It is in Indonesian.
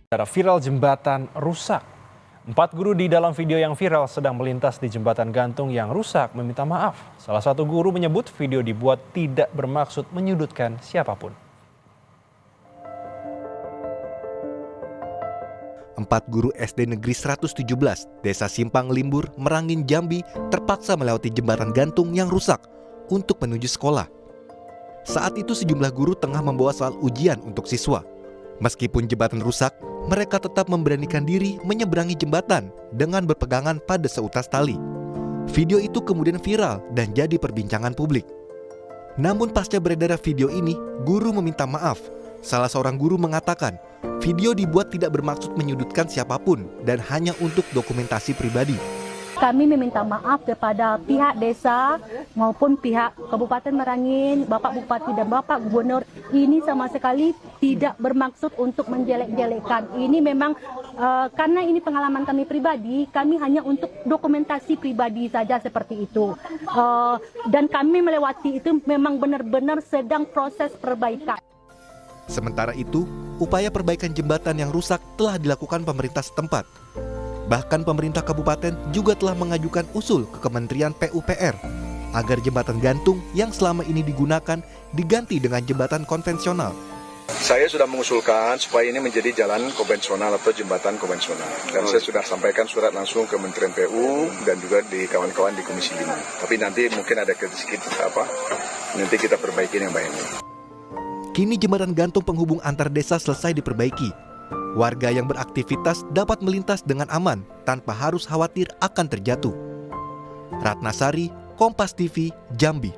Viral jembatan rusak. 4 guru di dalam video yang viral sedang melintas di jembatan gantung yang rusak meminta maaf. Salah satu guru menyebut video dibuat tidak bermaksud menyudutkan siapapun. 4 guru SD Negeri 117, Desa Simpang Limbur, Merangin, Jambi terpaksa melewati jembatan gantung yang rusak untuk menuju sekolah. Saat itu sejumlah guru tengah membawa soal ujian untuk siswa. Meskipun jembatan rusak, mereka tetap memberanikan diri menyeberangi jembatan dengan berpegangan pada seutas tali. Video itu kemudian viral dan jadi perbincangan publik. Namun pasca beredar video ini, guru meminta maaf. Salah seorang guru mengatakan, video dibuat tidak bermaksud menyudutkan siapapun dan hanya untuk dokumentasi pribadi. Kami meminta maaf kepada pihak desa maupun pihak Kabupaten Merangin, Bapak Bupati dan Bapak Gubernur. Ini sama sekali tidak bermaksud untuk menjelek-jelekkan. Ini memang karena ini pengalaman kami pribadi, kami hanya untuk dokumentasi pribadi saja seperti itu. Dan kami melewati itu memang benar-benar sedang proses perbaikan. Sementara itu, upaya perbaikan jembatan yang rusak telah dilakukan pemerintah setempat. Bahkan pemerintah kabupaten juga telah mengajukan usul ke Kementerian PUPR agar jembatan gantung yang selama ini digunakan diganti dengan jembatan konvensional. Saya sudah mengusulkan supaya ini menjadi jalan konvensional atau jembatan konvensional. Dan saya sudah sampaikan surat langsung ke Kementerian PU dan juga di kawan-kawan di Komisi 5. Tapi nanti mungkin ada sedikit nanti kita perbaiki yang baik. Kini jembatan gantung penghubung antar desa selesai diperbaiki. Warga yang beraktivitas dapat melintas dengan aman tanpa harus khawatir akan terjatuh. Ratnasari, Kompas TV, Jambi.